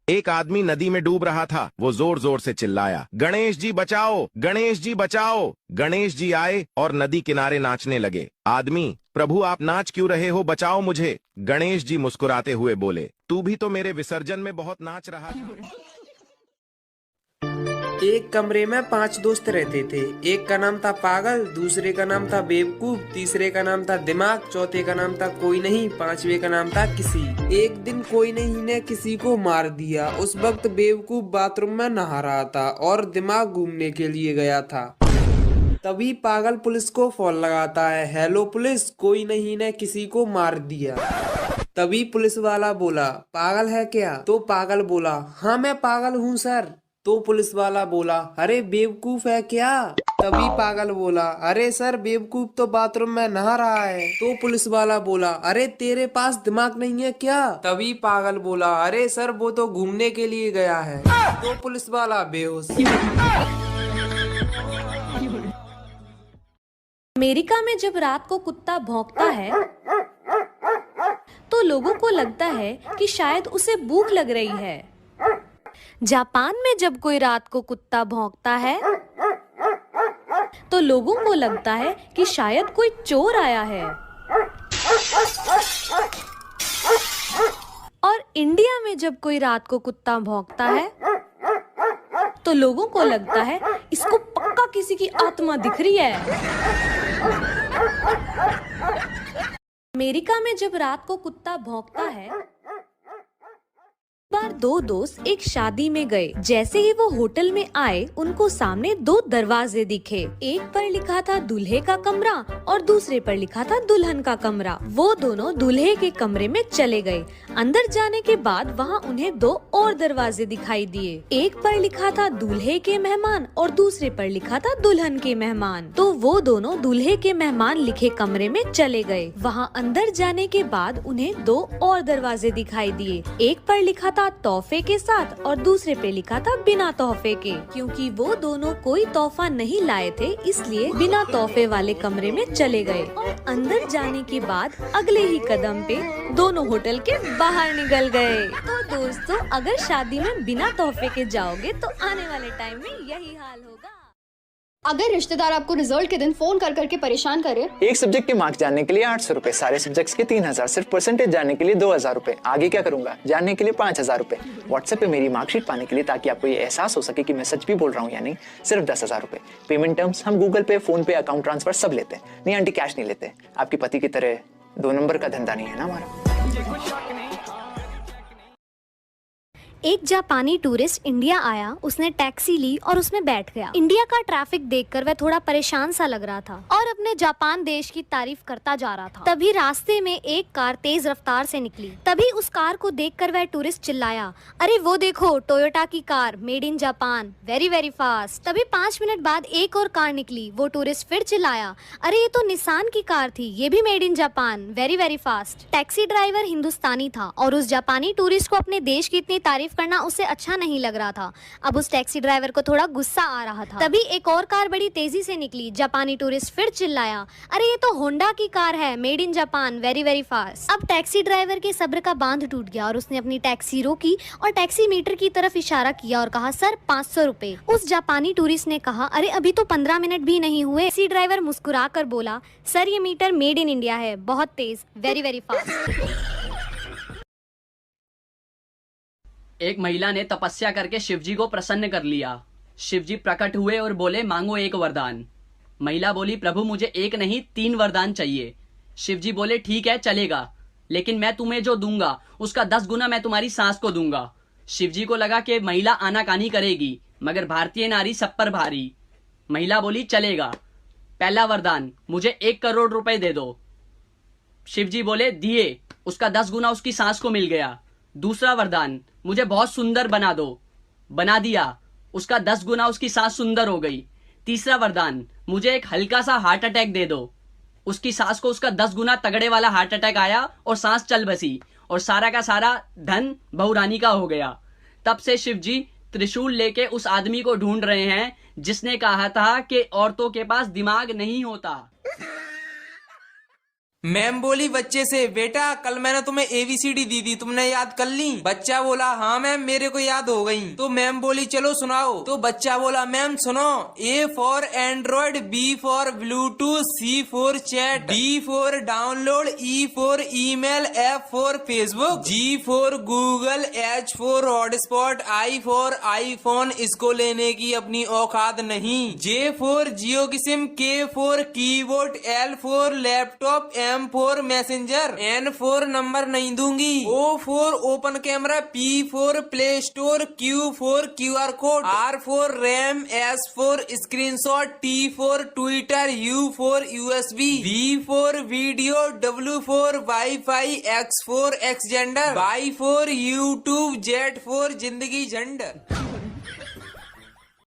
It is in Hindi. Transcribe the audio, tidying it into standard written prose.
एक आदमी नदी में डूब रहा था। वो जोर जोर से चिल्लाया, गणेश जी बचाओ, गणेश जी बचाओ। गणेश जी आए और नदी किनारे नाचने लगे। आदमी, प्रभु आप नाच क्यों रहे हो, बचाओ मुझे। गणेश जी मुस्कुराते हुए बोले, तू भी तो मेरे विसर्जन में बहुत नाच रहा था। एक कमरे में 5 दोस्त रहते थे। एक का नाम था पागल, दूसरे का नाम था बेवकूफ, तीसरे का नाम था दिमाग, चौथे का नाम था कोई नहीं, पांचवे का नाम था किसी। एक दिन कोई नहीं ने किसी को मार दिया। उस वक्त बेवकूफ बाथरूम में नहा रहा था और दिमाग घूमने के लिए गया था। तभी पागल पुलिस को फोन लगाता है, हेलो पुलिस, कोई नहीं ने किसी को मार दिया। तभी पुलिस वाला बोला, पागल है क्या? तो पागल बोला, हाँ मैं पागल हूँ सर। तो पुलिस वाला बोला, अरे बेवकूफ है क्या? तभी पागल बोला, अरे सर बेवकूफ तो बाथरूम में नहा रहा है। तो पुलिस वाला बोला, अरे तेरे पास दिमाग नहीं है क्या? तभी पागल बोला, अरे सर वो तो घूमने के लिए गया है। तो पुलिस वाला बेहोश। अमेरिका में जब रात को कुत्ता भौंकता है तो लोगों को लगता है कि शायद उसे भूख लग रही है। जापान में जब कोई रात को कुत्ता भौंकता है तो लोगों को लगता है कि शायद कोई चोर आया है। और इंडिया में जब कोई रात को कुत्ता भौंकता है तो लोगों को लगता है इसको पक्का किसी की आत्मा दिख रही है। अमेरिका में जब रात को कुत्ता भौंकता है, बार 2 दोस्त एक शादी में गए। जैसे ही वो होटल में आए, उनको सामने 2 दरवाजे दिखे। एक पर लिखा था दूल्हे का कमरा और दूसरे पर लिखा था दुल्हन का कमरा। वो दोनों दूल्हे के कमरे में चले गए। अंदर जाने के बाद वहाँ उन्हें 2 और दरवाजे दिखाई दिए। एक पर लिखा था दूल्हे के मेहमान और दूसरे पर लिखा था दुल्हन के मेहमान। तो वो दोनों दूल्हे के मेहमान लिखे कमरे में चले गए। वहाँ अंदर जाने के बाद उन्हें 2 और दरवाजे दिखाई दिए। एक पर लिखा था तोहफे के साथ और दूसरे पे लिखा था बिना तोहफे के। क्योंकि वो दोनों कोई तोहफा नहीं लाए थे, इसलिए बिना तोहफे वाले कमरे में चले गए। और अंदर जाने के बाद अगले ही कदम पे दोनों होटल के बाहर निकल गए। तो दोस्तों, अगर शादी में बिना तोहफे के जाओगे तो आने वाले टाइम में यही हाल होगा। अगर रिश्तेदार आपको रिजल्ट के दिन फोन कर करके परेशान करे, एक सब्जेक्ट के मार्क्स जानने के लिए 800 रुपए, सारे सब्जेक्ट्स के 3000, सिर्फ परसेंटेज जानने के लिए 2000 रुपए, आगे क्या करूंगा जानने के लिए 5000 रुपए, व्हाट्सएप पे मेरी मार्कशीट पाने के लिए, ताकि आपको ये एहसास हो सके कि मैं सच भी बोल रहा हूँ या नहीं, सिर्फ 10,000 रुपए। पेमेंट टर्म्स हम गूगल पे, फोन पे, अकाउंट ट्रांसफर सब लेते हैं। नहीं आंटी, कैश नहीं लेते। आपके पति की तरह 2 नंबर का धंधा नहीं है ना हमारा। एक जापानी टूरिस्ट इंडिया आया। उसने टैक्सी ली और उसमें बैठ गया। इंडिया का ट्रैफिक देखकर वह थोड़ा परेशान सा लग रहा था और अपने जापान देश की तारीफ करता जा रहा था। तभी रास्ते में एक कार तेज रफ्तार से निकली। तभी उस कार को देखकर वह टूरिस्ट चिल्लाया, अरे वो देखो, टोयोटा की car, made in Japan, very very fast. तभी 5 मिनट बाद एक और कार निकली। वो टूरिस्ट फिर चिल्लाया, अरे ये तो निसान की कार थी, ये भी made in Japan, very very fast. Taxi driver Hindustani था और उस जापानी टूरिस्ट को अपने देश की इतनी तारीफ करना उसे अच्छा नहीं लग रहा था। अब उस टैक्सी ड्राइवर को थोड़ा गुस्सा आ रहा था। तभी एक और कार बड़ी तेजी से निकली। जापानी टूरिस्ट फिर चिल्लाया, अरे ये तो होंडा की कार है, made in Japan, very very fast. अब टैक्सी ड्राइवर के सब्र का बांध टूट गया और उसने अपनी टैक्सी रोकी और टैक्सी मीटर की तरफ इशारा किया और कहा, सर 500 रुपए। उस जापानी टूरिस्ट ने कहा, अरे अभी तो 15 मिनट भी नहीं हुए। टैक्सी ड्राइवर मुस्कुरा कर बोला, सर ये मीटर मेड इन इंडिया है, बहुत तेज, वेरी वेरी फास्ट। एक महिला ने तपस्या करके शिवजी को प्रसन्न कर लिया। शिवजी प्रकट हुए और बोले, मांगो एक वरदान। महिला बोली, प्रभु मुझे एक नहीं 3 वरदान चाहिए। शिवजी बोले, ठीक है चलेगा, लेकिन मैं तुम्हें जो दूंगा उसका 10 गुना मैं तुम्हारी सास को दूंगा। शिवजी को लगा कि महिला आनाकानी करेगी, मगर भारतीय नारी सब पर भारी। महिला बोली, चलेगा। पहला वरदान, मुझे 1 करोड़ रुपए दे दो। शिवजी बोले, दिए, उसका 10 गुना उसकी सास को मिल गया। दूसरा वरदान, मुझे बहुत सुंदर बना दो। बना दिया, उसका 10 गुना उसकी सास सुंदर हो गई। तीसरा वरदान, मुझे एक हल्का सा हार्ट अटैक दे दो। उसकी सास को उसका 10 गुना तगड़े वाला हार्ट अटैक आया और सांस चल बसी और सारा का सारा धन बहुरानी का हो गया। तब से शिवजी त्रिशूल लेके उस आदमी को ढूंढ रहे हैं जिसने कहा था कि औरतों के पास दिमाग नहीं होता। मैम बोली बच्चे से, बेटा कल मैंने तुम्हें ABCD दी थी, तुमने याद कर ली? बच्चा बोला हाँ मैम मेरे को याद हो गई। तो मैम बोली चलो सुनाओ। तो बच्चा बोला मैम सुनो, A for Android, B for Bluetooth, C for chat, D for download, E for email, F for Facebook, G for Google, H for hotspot, I for iPhone, इसको लेने की अपनी औकात नहीं, J फॉर जियो की SIM, K for keyboard, L for laptop, M for messenger, N for number नहीं दूंगी, O for open camera, P for Play Store, Q for QR code, R for RAM, S for screenshot, T for Twitter, U for USB, V for video, W for wifi, X for Xender, Y for YouTube, Z for जिंदगी झंड।